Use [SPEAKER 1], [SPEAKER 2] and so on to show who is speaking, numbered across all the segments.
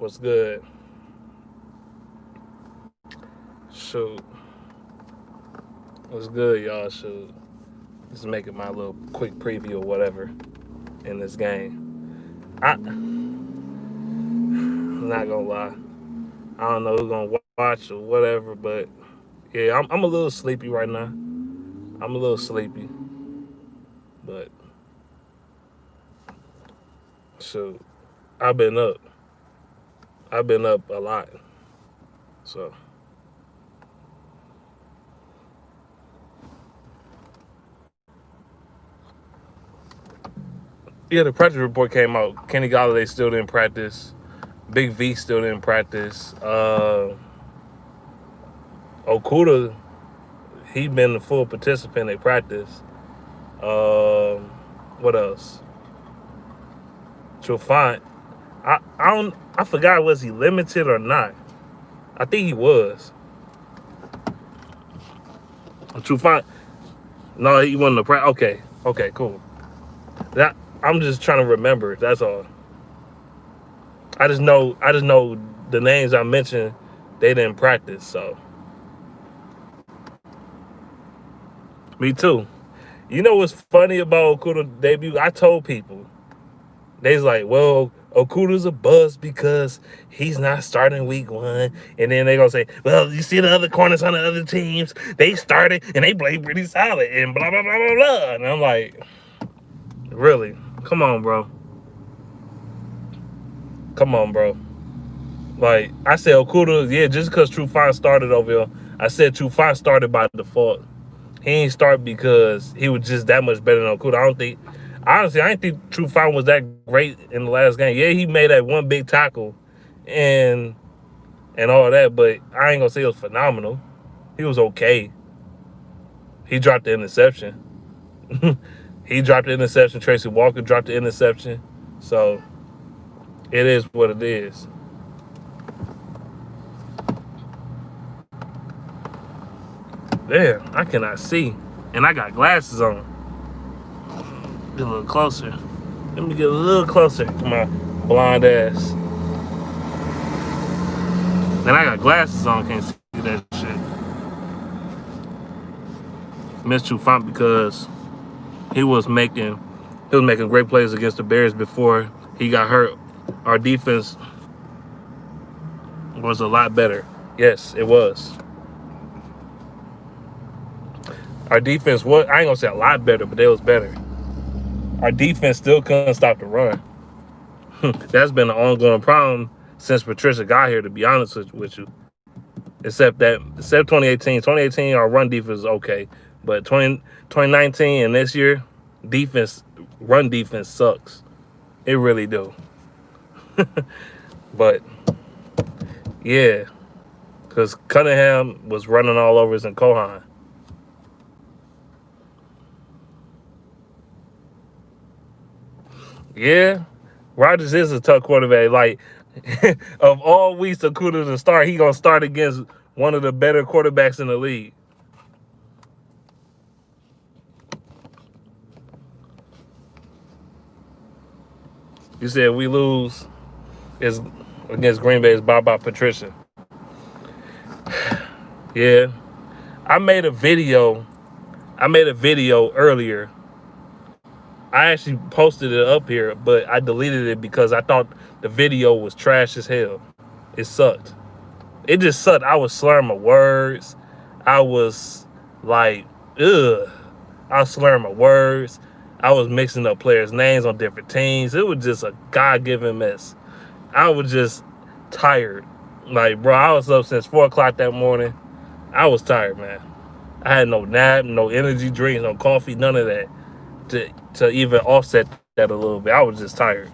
[SPEAKER 1] What's good? Shoot. What's good, y'all? Shoot. Just making my little quick preview or whatever in this game. I'm not gonna lie. I don't know who's gonna watch or whatever, but yeah, I'm a little sleepy right now. I'm a little sleepy, but shoot, I've been up. I've been up a lot. So yeah, the practice report came out. Kenny Galladay still didn't practice. Big V still didn't practice. Okuda, he been a full participant at practice. What else? Trufant, I forgot, was he limited or not? I think he was. Trufant, no, he wasn't a practice. Okay, cool. That I'm just trying to remember. That's all. I just know the names I mentioned. They didn't practice, so me too. You know what's funny about Okuda's debut? I told people, they's like, well, Okuda's a buzz because he's not starting week 1. And then they gonna say, well, you see the other corners on the other teams, they started and they played pretty solid and blah blah blah blah blah. And I'm like, really? Come on, bro. Come on, bro. Like I said, Okuda, yeah, just because Trufant started over here, I said Trufant started by default. He ain't start because he was just that much better than Okuda. I didn't think Trufant was that great in the last game. Yeah, he made that one big tackle and all that, but I ain't gonna say it was phenomenal. He was okay. He dropped the interception. He dropped the interception. Tracy Walker dropped the interception. So it is what it is. Damn, I cannot see. And I got glasses on. Get a little closer. Let me get a little closer to my blind ass. And I got glasses on, can't see that shit. Missed Trufant because he was making great plays against the Bears before he got hurt. Our defense was a lot better. Yes, it was. Our defense was, I ain't gonna say a lot better, but it was better. Our defense still couldn't stop the run. That's been an ongoing problem since Patricia got here, to be honest with you. Except 2018. 2018, our run defense is okay. But 2019 and this year, run defense sucks. It really do. But, yeah. Because Cunningham was running all over us in Kohan. Yeah. Rodgers is a tough quarterback. Like, of all weeks Okuda to start, he going to start against one of the better quarterbacks in the league. You said we lose is against Green Bay is bye Patricia. Yeah. I made a video earlier. I actually posted it up here, but I deleted it because I thought the video was trash as hell. It sucked. It just sucked. I was slurring my words. I was like, ugh. I was slurring my words. I was mixing up players' names on different teams. It was just a God-given mess. I was just tired. Like, bro, I was up since 4 o'clock that morning. I was tired, man. I had no nap, no energy drinks, no coffee, none of that to even offset that a little bit. I was just tired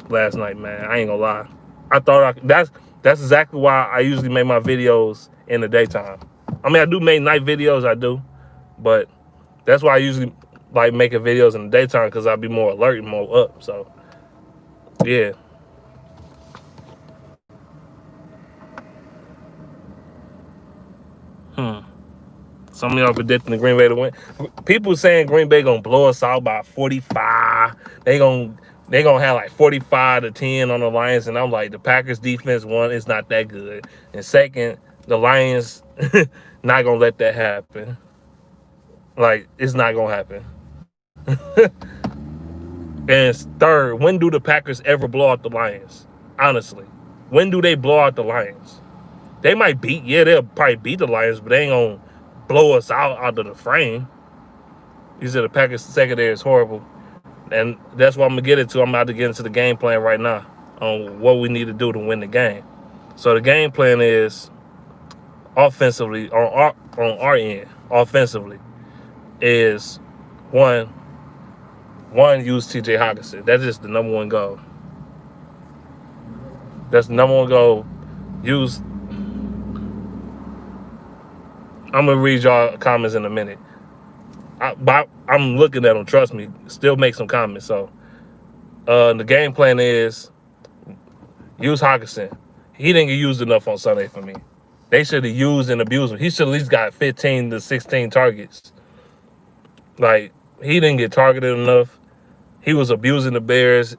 [SPEAKER 1] last night, man. I ain't gonna lie. I thought that's exactly why I usually make my videos in the daytime. I mean, I do make night videos, I do, but that's why I usually like making videos in the daytime because I'll be more alert and more up. So, yeah. Some of y'all predicting the Green Bay to win. People saying Green Bay gonna blow us out by 45. They gonna They gonna have like 45-10 on the Lions, and I'm like, the Packers defense, one, is not that good, and second, the Lions not gonna let that happen. Like, it's not gonna happen. And third, when do the Packers ever blow out the Lions? Honestly, when do they blow out the Lions? They might beat, yeah, they'll probably beat the Lions, but they ain't gonna blow us out of the frame. You said the Packers secondary is horrible. And that's what I'm gonna get into. I'm about to get into the game plan right now on what we need to do to win the game. So the game plan is offensively, on our end, offensively, is one, use TJ Hockenson. That's just the number one goal. That's the number one goal. I'm gonna read y'all comments in a minute. I'm looking at them. Trust me. Still make some comments. So the game plan is use Hockenson. He didn't get used enough on Sunday for me. They should have used and abused him. He should at least got 15 to 16 targets. Like, he didn't get targeted enough. He was abusing the Bears.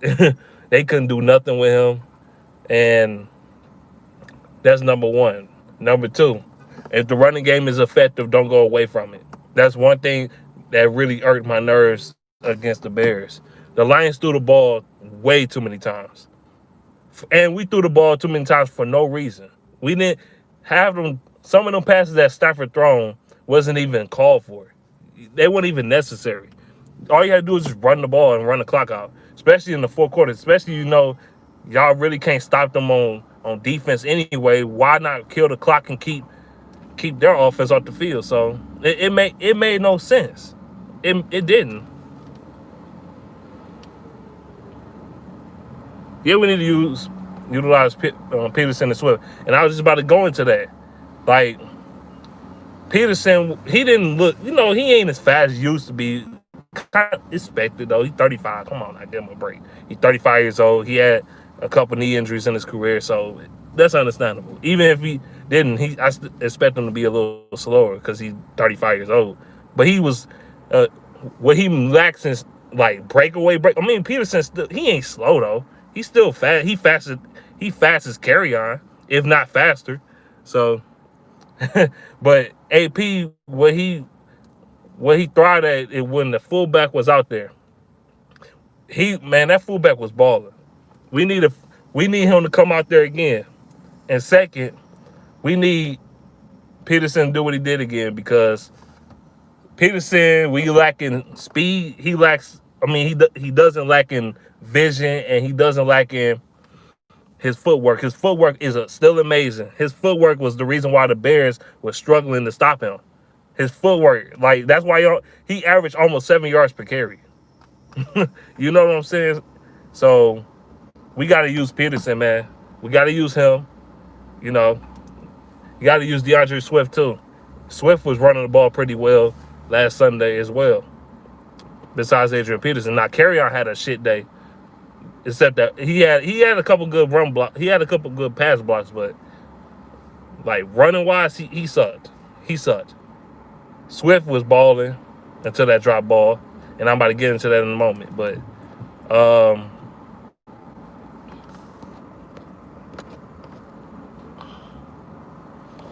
[SPEAKER 1] They couldn't do nothing with him. And that's number one. Number two, if the running game is effective, don't go away from it. That's one thing that really irked my nerves against the Bears. The Lions threw the ball way too many times. And we threw the ball too many times for no reason. We didn't have them. Some of them passes that Stafford thrown wasn't even called for. They weren't even necessary. All you had to do is just run the ball and run the clock out, especially in the fourth quarter. Especially, y'all really can't stop them on defense anyway. Why not kill the clock and keep their offense off the field? So it made no sense. It didn't. Yeah, we need to utilize Peterson and Swift. And I was just about to go into that. Like, Peterson, he didn't look, he ain't as fast as he used to be. Kind of expected, though. He's 35. Come on, I give him a break. He's 35 years old. He had a couple knee injuries in his career, so that's understandable. Even if he didn't, I expect him to be a little slower because he's 35 years old. But he was, what he lacks is, like, breakaway. I mean, Peterson, he ain't slow, though. He's still fast. He fast as carry on, if not faster. So, but AP, what he thrived at when the fullback was out there. That fullback was balling. We need him to come out there again. And second, we need Peterson to do what he did again, because Peterson, we lacking speed. He doesn't lack in vision, and he doesn't lack in his footwork. His footwork is still amazing. His footwork was the reason why the Bears were struggling to stop him. His footwork, like, that's why he averaged almost 7 yards per carry. You know what I'm saying? So we got to use Peterson, man. We got to use him. You got to use DeAndre Swift too. Swift was running the ball pretty well last Sunday as well, besides Adrian Peterson. Now, Kerryon had a shit day, except that he had a couple good run blocks. He had a couple good pass blocks, but, like, running wise, he sucked. He sucked. Swift was balling until that drop ball, and I'm about to get into that in a moment. But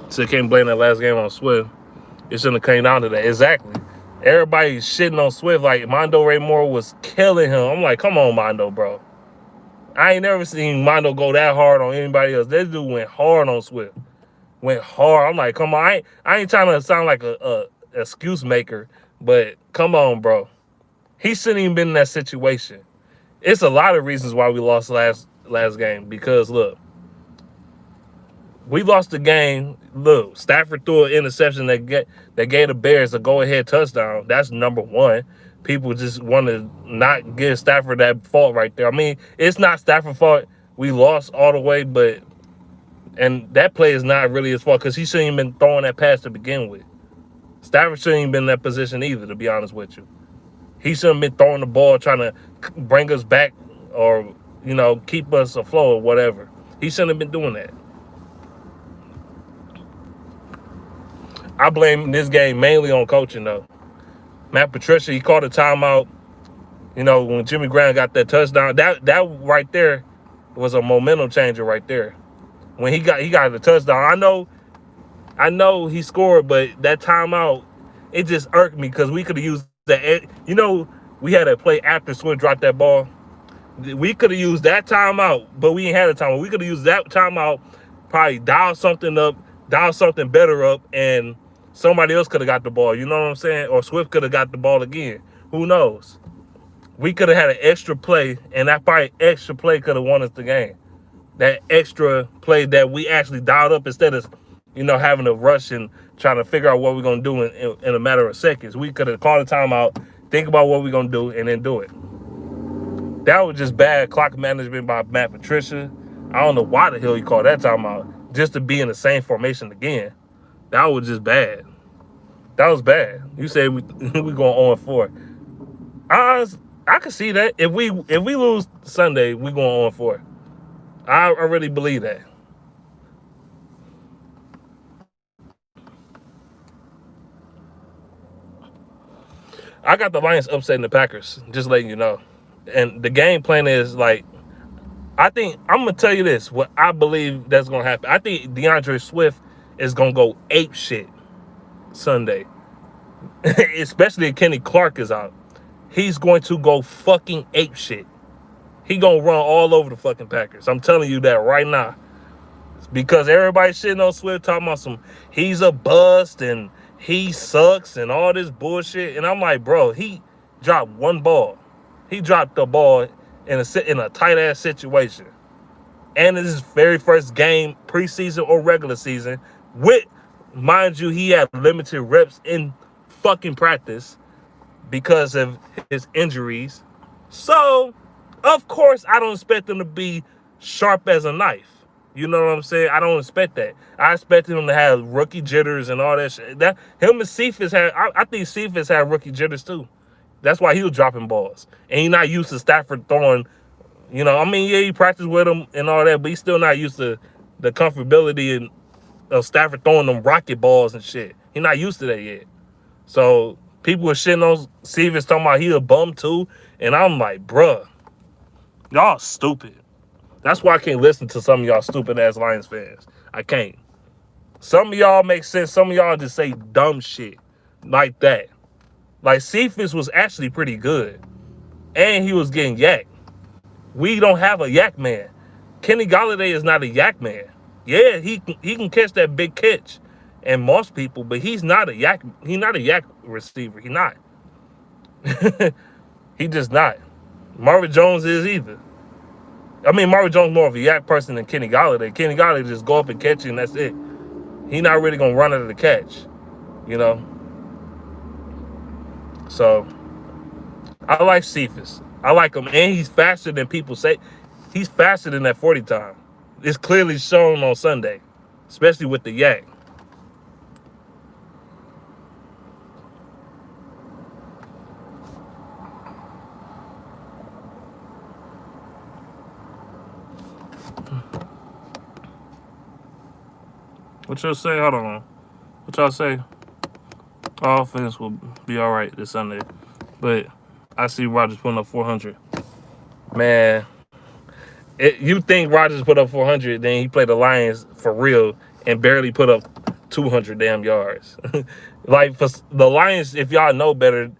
[SPEAKER 1] so can't blame that last game on Swift. It shouldn't have came down to that. Exactly. Everybody's shitting on Swift like Mondo Ray Moore was killing him. I'm like, come on, Mondo, bro. I ain't never seen Mondo go that hard on anybody else. This dude went hard on Swift. Went hard. I'm like, come on. I ain't trying to sound like a excuse maker, but come on, bro. He shouldn't even been in that situation. It's a lot of reasons why we lost last game. Because, look, we lost the game. Look, Stafford threw an interception that gave the Bears a go-ahead touchdown. That's number one. People just want to not give Stafford that fault right there. I mean, it's not Stafford's fault. We lost all the way, and that play is not really his fault, because he shouldn't even been throwing that pass to begin with. Stafford shouldn't even been in that position either, to be honest with you. He shouldn't have been throwing the ball trying to bring us back or, keep us afloat or whatever. He shouldn't have been doing that. I blame this game mainly on coaching, though. Matt Patricia, he called a timeout You know, when Jimmy Graham got that touchdown, that right there was a momentum changer right there. When he got the touchdown, I know he scored, but that timeout, it just irked me because we could have used that. You know, we had a play after Swift dropped that ball. We could have used that timeout, but we ain't had a timeout. We could have used that timeout, probably dial something up, dial something better up, and somebody else could have got the ball. You know what I'm saying? Or Swift could have got the ball again. Who knows? We could have had an extra play, and that probably extra play could have won us the game. That extra play that we actually dialed up instead of, you know, having to rush and trying to figure out what we're going to do in a matter of seconds. We could have called a timeout, think about what we're going to do, and then do it. That was just bad clock management by Matt Patricia. I don't know why the hell he called that timeout, just to be in the same formation again. That was just bad. That was bad. You said we going 0-4. I can see that. If we lose Sunday, we going 0-4. I really believe that. I got the Lions upsetting the Packers, just letting you know. And the game plan is like, I think, I'm going to tell you this, what I believe that's going to happen. I think DeAndre Swift is going to go ape shit Sunday. Especially if Kenny Clark is out. He's going to go fucking ape shit. He going to run all over the fucking Packers. I'm telling you that right now. Because everybody's shitting on Swift, talking about he's a bust and he sucks and all this bullshit. And I'm like, bro, he dropped one ball. He dropped the ball in a tight-ass situation. And it's his very first game, preseason or regular season. With, mind you, he had limited reps in fucking practice because of his injuries. So, of course, I don't expect him to be sharp as a knife. You know what I'm saying? I don't expect that. I expected him to have rookie jitters and all that shit. That him and Cephas had, I think Cephas had rookie jitters too. That's why he was dropping balls. And he's not used to Stafford throwing, you know, I mean, yeah, he practiced with him and all that, but he's still not used to the comfortability of Stafford throwing them rocket balls and shit. He's not used to that yet. So people were shitting on Cephas talking about he a bum too. And I'm like, bruh, y'all stupid. That's why I can't listen to some of y'all stupid ass Lions fans. I can't. Some of y'all make sense. Some of y'all just say dumb shit like that. Like Cephas was actually pretty good. And he was getting yacked. We don't have a yak man. Kenny Golladay is not a yak man. Yeah, he can catch that big catch and most people, but he's not a yak receiver. He's not. He just not. Marvin Jones is either. I mean, Marvin Jones more of a yak person than Kenny Golladay. Kenny Golladay just go up and catch you, and that's it. He's not really going to run out of the catch, you know? So, I like Cephas. I like him, and he's faster than people say. He's faster than that 40 time. It's clearly shown on Sunday, especially with the yak. What y'all say? Hold on. What y'all say? Offense will be all right this Sunday. But I see Rodgers putting up 400. Man, you think Rodgers put up 400, then he played the Lions for real and barely put up 200 damn yards. Like, for the Lions, if y'all know better,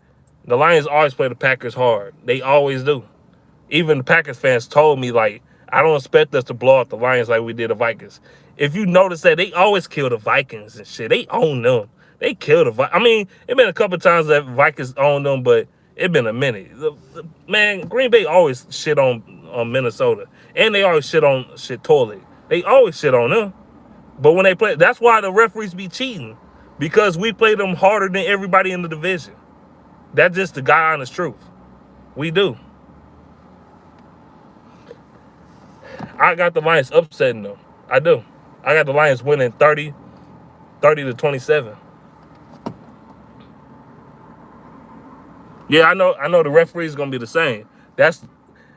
[SPEAKER 1] the Lions always play the Packers hard. They always do. Even the Packers fans told me, like, I don't expect us to blow out the Lions like we did the Vikings. If you notice that, they always kill the Vikings and shit. They own them. They kill the Vikings. I mean, it been a couple times that Vikings own them, but it been a minute. Man, Green Bay always shit on Minnesota. And they always shit on toilet. They always shit on them. But when they play, that's why the referees be cheating. Because we play them harder than everybody in the division. That's just the God honest truth. We do. I got the Lions upsetting them. I do. I got the Lions winning 30-27. Yeah, I know the referee's gonna be the same.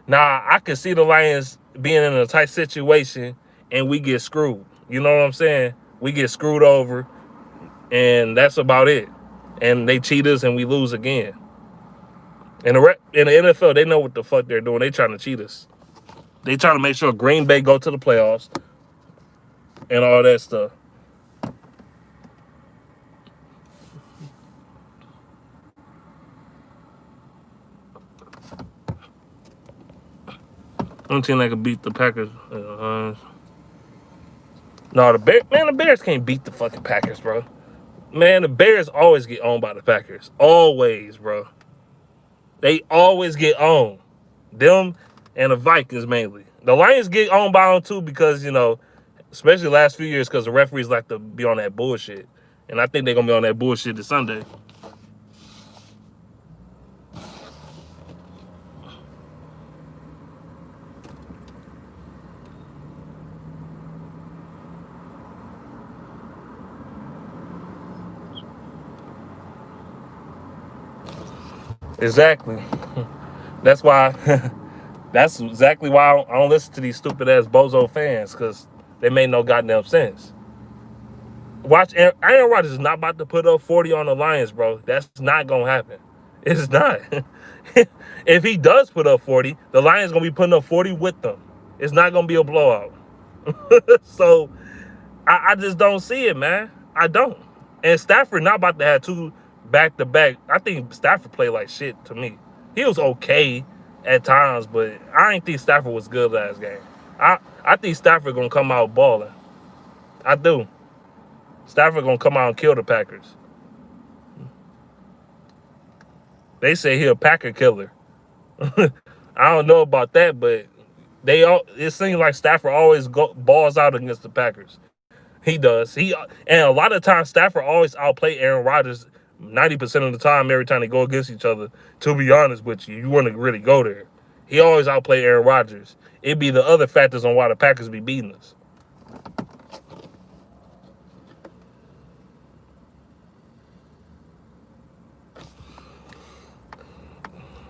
[SPEAKER 1] Now I can see the Lions being in a tight situation and we get screwed. You know what I'm saying? We get screwed over and that's about it. And they cheat us and we lose again. In the NFL, they know what the fuck they're doing. They trying to cheat us. They trying to make sure Green Bay go to the playoffs and all that stuff. Only team that can beat the Packers. No, the Bears can't beat the fucking Packers, bro. Man, the Bears always get owned by the Packers. Always, bro. They always get owned. Them and the Vikings mainly. The Lions get owned by them too because, especially the last few years, because the referees like to be on that bullshit. And I think they're going to be on that bullshit this Sunday. Exactly. That's why. That's exactly why I don't listen to these stupid ass bozo fans, because they made no goddamn sense. Watch, Aaron Rodgers is not about to put up 40 on the Lions, bro. That's not gonna happen. It's not. If he does put up 40, the Lions gonna be putting up 40 with them. It's not gonna be a blowout. So I just don't see it, man. I don't. And Stafford not about to have two back-to-back. I think Stafford played like shit to me. He was okay at times, but I ain't think Stafford was good last game. I think Stafford gonna come out balling. I do. Stafford gonna come out and kill the Packers. They say he a Packer killer. I don't know about that, but it seems like Stafford always balls out against the Packers. He does. And a lot of times Stafford always outplay Aaron Rodgers 90% of the time every time they go against each other. To be honest with you, you want to really go there. He always outplay Aaron Rodgers. It'd be the other factors on why the Packers be beating us.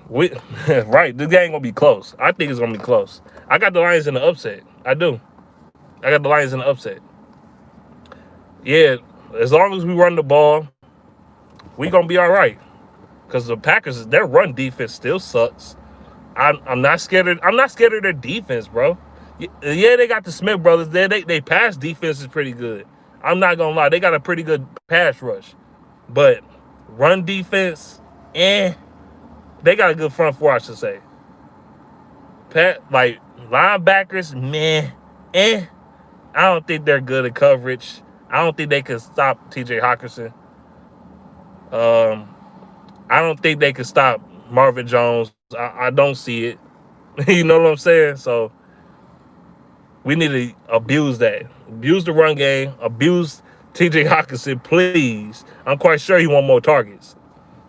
[SPEAKER 1] Right, this game gonna be close. I think it's gonna be close. I got the Lions in the upset. I do. I got the Lions in the upset. Yeah, as long as we run the ball, we gonna be all right. Because the Packers, their run defense still sucks. I'm not scared of their defense, bro. Yeah, they got the Smith brothers. They pass defense is pretty good. I'm not gonna lie, they got a pretty good pass rush. But run defense, they got a good front four, I should say. Like linebackers, I don't think they're good at coverage. I don't think they can stop T.J. Hockenson. I don't think they can stop Marvin Jones. I don't see it. You know what I'm saying? So we need to abuse that. Abuse the run game. Abuse T.J. Hockenson, please. I'm quite sure he want more targets.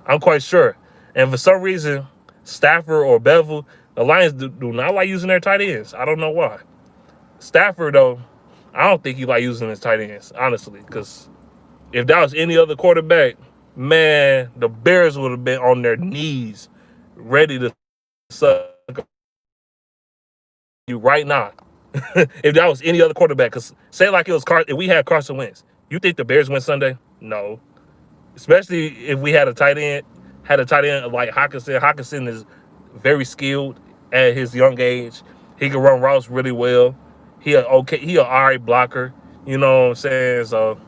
[SPEAKER 1] I'm quite sure. And for some reason, Stafford or Bevel, the Lions do not like using their tight ends. I don't know why. Stafford, though, I don't think he like using his tight ends, honestly, because if that was any other quarterback, man, the Bears would have been on their knees ready to suck you right now. If that was any other quarterback, because say like it was if we had Carson Wentz, you think the Bears win Sunday? No. Especially if we had a tight end like Hockenson. Hockenson is very skilled at his young age. He can run routes really well. He an all right blocker. You know what I'm saying? So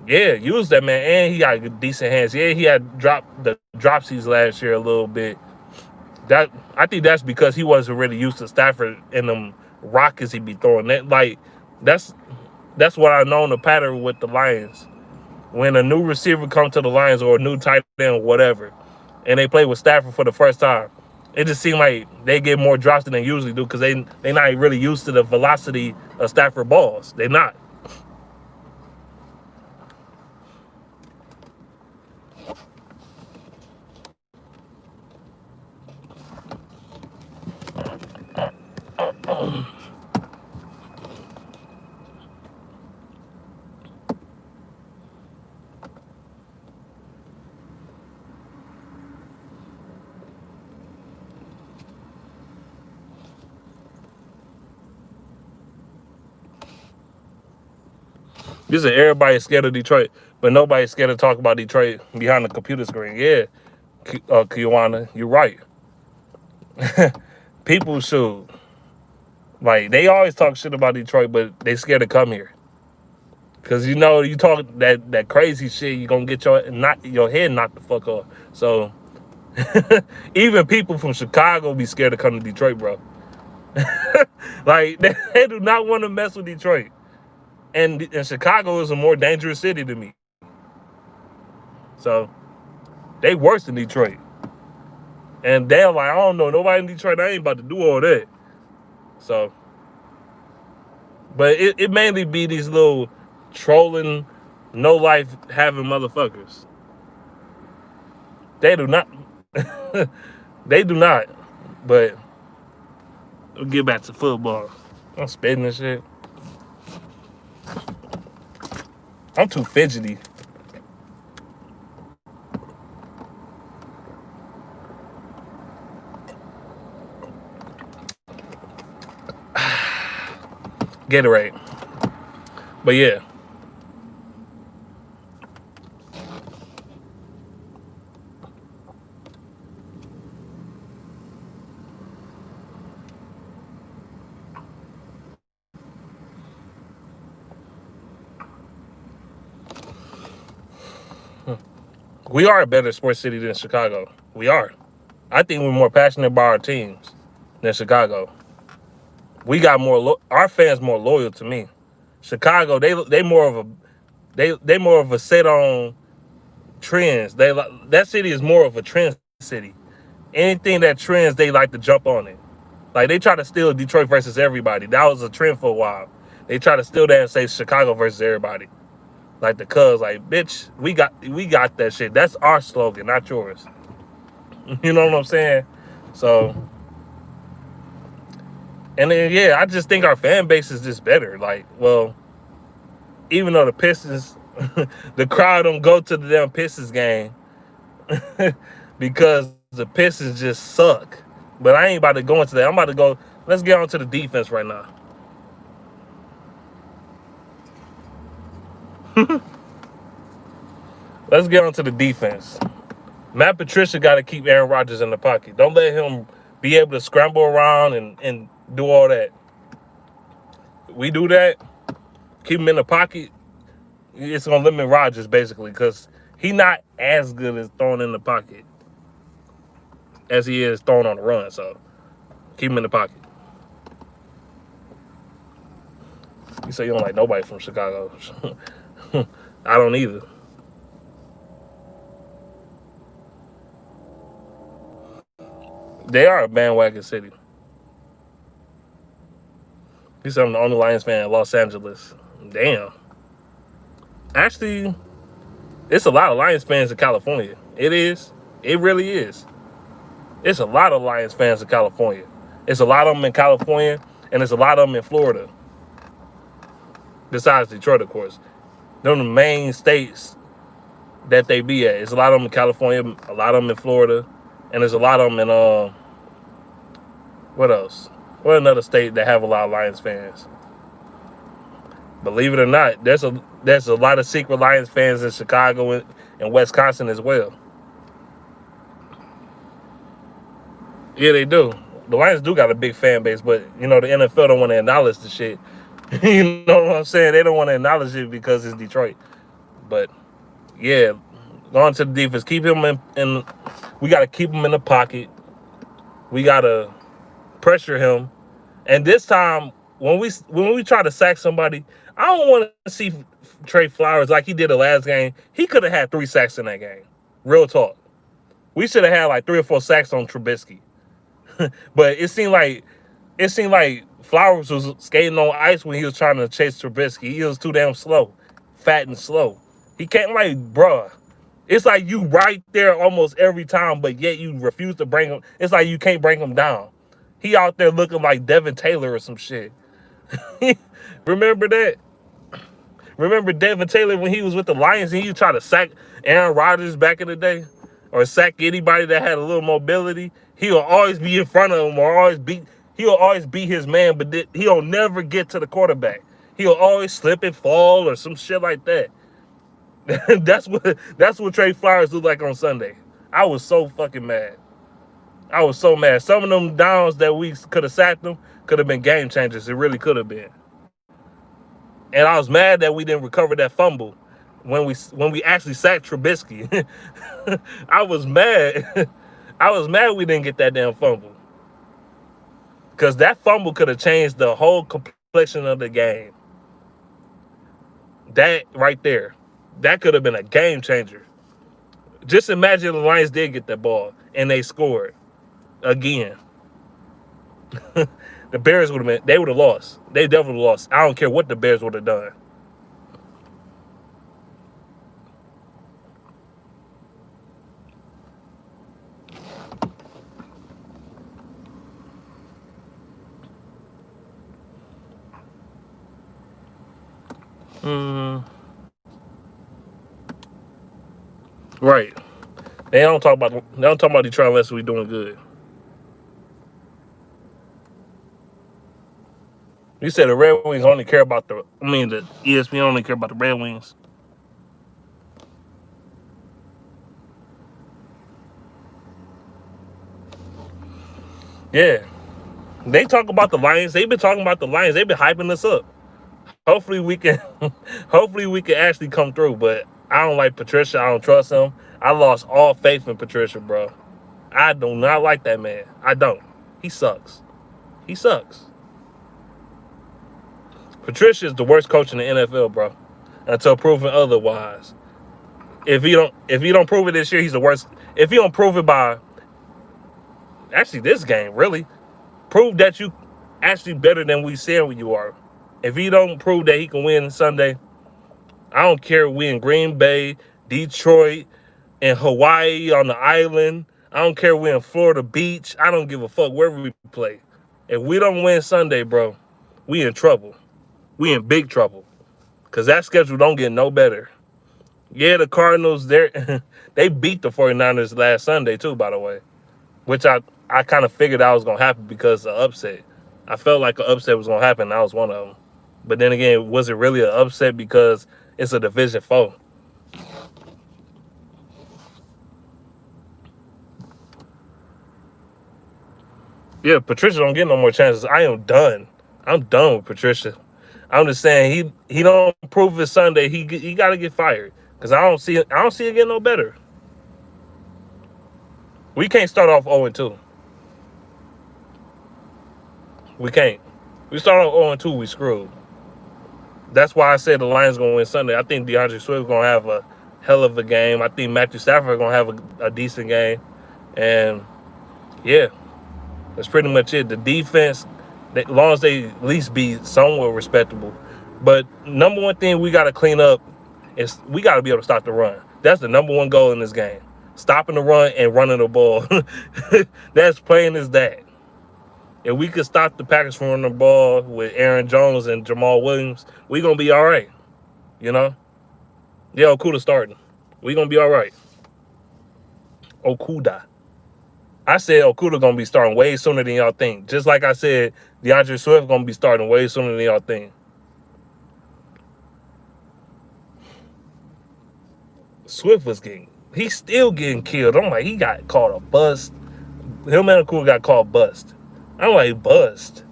[SPEAKER 1] yeah, use that man, and he got decent hands. Yeah, he had dropsies last year a little bit. I think that's because he wasn't really used to Stafford and them rockets he be throwing. That's what I know the pattern with the Lions. When a new receiver comes to the Lions or a new tight end or whatever, and they play with Stafford for the first time, it just seems like they get more drops than they usually do because they not really used to the velocity of Stafford balls. They're not. This is everybody scared of Detroit, but nobody's scared to talk about Detroit behind the computer screen. Yeah, Kiwana, you're right. People should like they always talk shit about Detroit, but they scared to come here. Cause you talk that crazy shit, you gonna get your head knocked the fuck off. So even people from Chicago be scared to come to Detroit, bro. Like they do not want to mess with Detroit. And Chicago is a more dangerous city to me. So they worse than Detroit. And they're like, I don't know, nobody in Detroit, I ain't about to do all that. So, but it mainly be these little trolling, no life having motherfuckers. They do not. They do not. But we'll get back to football. I'm spitting this shit. I'm too fidgety. Gatorade. But yeah. We are a better sports city than Chicago. We are. I think we're more passionate about our teams than Chicago. We got our fans more loyal to me. Chicago, they more of a they more of a set on trends. That city is more of a trend city. Anything that trends, they like to jump on it. Like they try to steal Detroit versus everybody. That was a trend for a while. They try to steal that and say Chicago versus everybody. Like the Cubs, like bitch, we got that shit. That's our slogan, not yours. You know what I'm saying? So, and then yeah, I just think our fan base is just better. Like, well, even though the Pistons, the crowd don't go to the damn Pistons game because the Pistons just suck. But I ain't about to go into that. I'm about to go. Let's get on to the defense right now. Let's get on to the defense. Matt Patricia got to keep Aaron Rodgers in the pocket. Don't let him be able to scramble around and do all that. We do that, keep him in the pocket, it's going to limit Rodgers basically because he's not as good as throwing in the pocket as he is throwing on the run. So keep him in the pocket. You say you don't like nobody from Chicago. I don't either. They are a bandwagon city. He said I'm the only Lions fan in Los Angeles. Damn. Actually, it's a lot of Lions fans in California. It is. It really is. It's a lot of Lions fans in California. It's a lot of them in California, and there's a lot of them in Florida. Besides Detroit, of course. They're the main states that they be at. There's a lot of them in California, a lot of them in Florida, and there's a lot of them in, what else? What another state that have a lot of Lions fans? Believe it or not, there's a lot of secret Lions fans in Chicago and Wisconsin as well. Yeah, they do. The Lions do got a big fan base, but, the NFL don't want to acknowledge the shit. You know what I'm saying? They don't want to acknowledge it because it's Detroit. But, yeah, going to the defense. Keep him in we got to keep him in the pocket. We got to pressure him. And this time, when we try to sack somebody, I don't want to see Trey Flowers like he did the last game. He could have had 3 sacks in that game. Real talk. We should have had like 3 or 4 sacks on Trubisky. But it seemed like Flowers was skating on ice when he was trying to chase Trubisky. He was too damn slow, fat and slow. He can't bruh. It's like you right there almost every time, but yet you refuse to bring him. It's like you can't bring him down. He out there looking like Devin Taylor or some shit. Remember that? Remember Devin Taylor when he was with the Lions and he tried to sack Aaron Rodgers back in the day? Or sack anybody that had a little mobility? He'll always be in front of him or he'll always be his man, but he'll never get to the quarterback. He'll always slip and fall or some shit like that. That's what Trey Flowers looked like on Sunday. I was so fucking mad. I was so mad. Some of them downs that we could have sacked them could have been game changers. It really could have been. And I was mad that we didn't recover that fumble when we actually sacked Trubisky. I was mad. I was mad we didn't get that damn fumble. Because that fumble could have changed the whole complexion of the game. That right there. That could have been a game changer. Just imagine the Lions did get that ball and they scored again. The Bears would have been, they would have lost. They definitely lost. I don't care what the Bears would have done. Right. They don't talk about Detroit unless we're doing good. You said the Red Wings only care about the ESPN only care about the Red Wings. Yeah. They talk about the Lions. They've been talking about the Lions. They've been hyping us up. Hopefully we can actually come through, but I don't like Patricia. I don't trust him. I lost all faith in Patricia, bro. I do not like that man. I don't. He sucks. He sucks. Patricia is the worst coach in the NFL, bro. Until proven otherwise. If he don't prove it this year, he's the worst. If he don't prove it by actually this game, really, prove that you actually better than we said you are. If he don't prove that he can win Sunday, I don't care if we in Green Bay, Detroit, in Hawaii on the island. I don't care if we in Florida Beach. I don't give a fuck wherever we play. If we don't win Sunday, bro, we in trouble. We in big trouble. Because that schedule don't get no better. Yeah, the Cardinals, they beat the 49ers last Sunday too, by the way. Which I kind of figured that was going to happen because of upset. I felt like an upset was going to happen. That was one of them. But then again, was it really an upset because it's a division foe? Yeah, Patricia don't get no more chances. I am done. I'm done with Patricia. I'm just saying he don't prove it Sunday. He got to get fired because I don't see it getting no better. We can't start off 0-2. We can't. We start off 0-2, we screwed. That's why I said the Lions gonna win Sunday. I think DeAndre Swift gonna have a hell of a game. I think Matthew Stafford gonna have a decent game, and yeah, that's pretty much it. The defense, as long as they at least be somewhat respectable. But number one thing we got to clean up is we got to be able to stop the run. That's the number one goal in this game. Stopping the run and running the ball. That's plain as that. If we could stop the Packers from running the ball with Aaron Jones and Jamal Williams, we're going to be all right. You know? Yeah, Okuda starting. We're going to be all right. Okuda. I said Okuda going to be starting way sooner than y'all think. Just like I said, DeAndre Swift going to be starting way sooner than y'all think. Swift was he's still getting killed. I'm like, he got called a bust. Him and Okuda got called bust. I'm like, bust.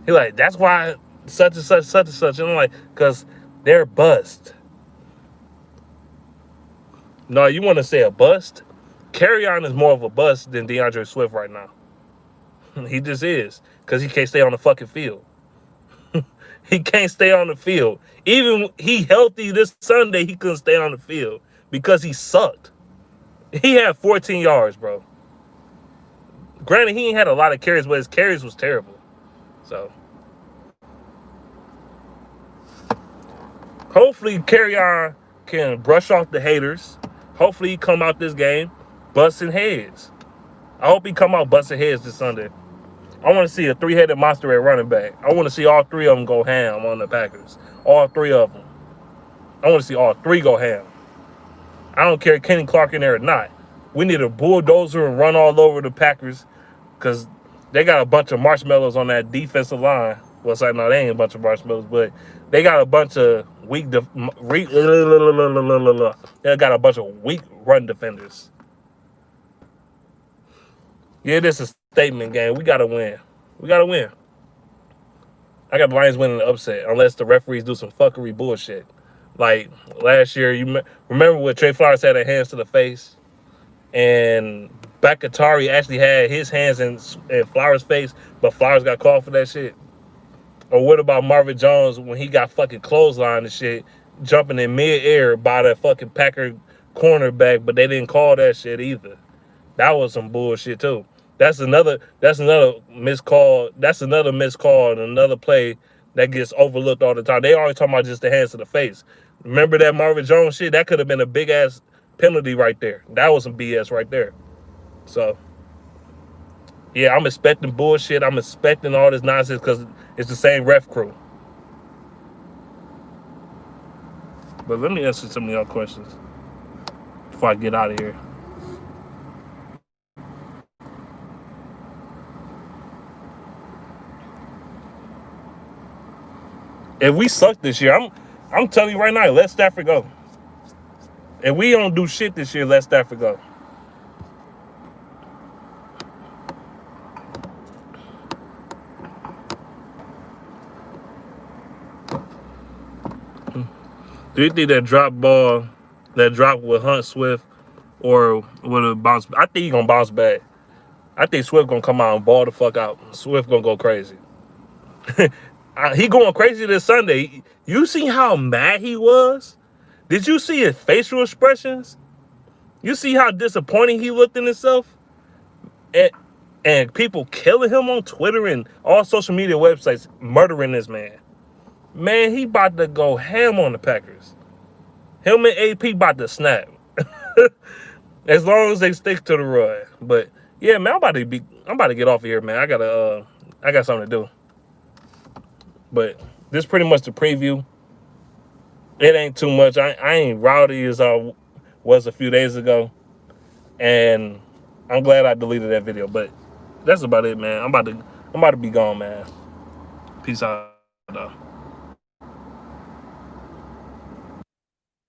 [SPEAKER 1] He like, that's why such and such, such and such. And I'm like, because they're bust. No, you want to say a bust? Kerryon is more of a bust than DeAndre Swift right now. He just is. Because he can't stay on the fucking field. He can't stay on the field. Even he healthy this Sunday, he couldn't stay on the field. Because he sucked. He had 14 yards, bro. Granted, he ain't had a lot of carries, but his carries was terrible. So, hopefully, Kerryon can brush off the haters. Hopefully, he come out this game busting heads. I hope he come out busting heads this Sunday. I want to see a three-headed monster at running back. I want to see all three of them go ham on the Packers. All three of them. I want to see all three go ham. I don't care if Kenny Clark in there or not. We need a bulldozer and run all over the Packers because they got a bunch of marshmallows on that defensive line. Well, it's like, no, they ain't a bunch of marshmallows, but they got a bunch of weak they got a bunch of weak run defenders. Yeah, this is a statement game. We gotta win. We gotta win. I got the Lions winning the upset unless the referees do some fuckery bullshit. Like last year, remember when Trey Flowers had their hands to the face, and Bakatari actually had his hands in Flowers' face, but Flowers got called for that shit. Or what about Marvin Jones when he got fucking clothesline and shit, jumping in mid-air by the fucking Packer cornerback, but they didn't call that shit either. That was some bullshit too. That's another missed call. That's another missed call and another play that gets overlooked all the time. They always talking about just the hands to the face. Remember that Marvin Jones shit? That could have been a big ass penalty right there. That was some BS right there. So yeah, I'm expecting bullshit. I'm expecting all this nonsense because it's the same ref crew. But let me answer some of y'all questions before I get out of here. If we suck this year, I'm telling you right now, let Stafford go. If we don't do shit this year, let Stafford go. Do you think that drop with Hunt Swift, or will it bounce? I think he's gonna bounce back. I think Swift gonna come out and ball the fuck out. Swift gonna go crazy. He going crazy this Sunday. You see how mad he was? Did you see his facial expressions? You see how disappointing he looked in himself? And people killing him on Twitter and all social media websites, murdering this man. Man, he about to go ham on the Packers. Him and AP about to snap. As long as they stick to the run. But yeah, man, I'm about to get off of here, man. I got something to do. But this pretty much the preview. It ain't too much. I ain't rowdy as I was a few days ago. And I'm glad I deleted that video. But that's about it, man. I'm about to be gone, man. Peace out, though.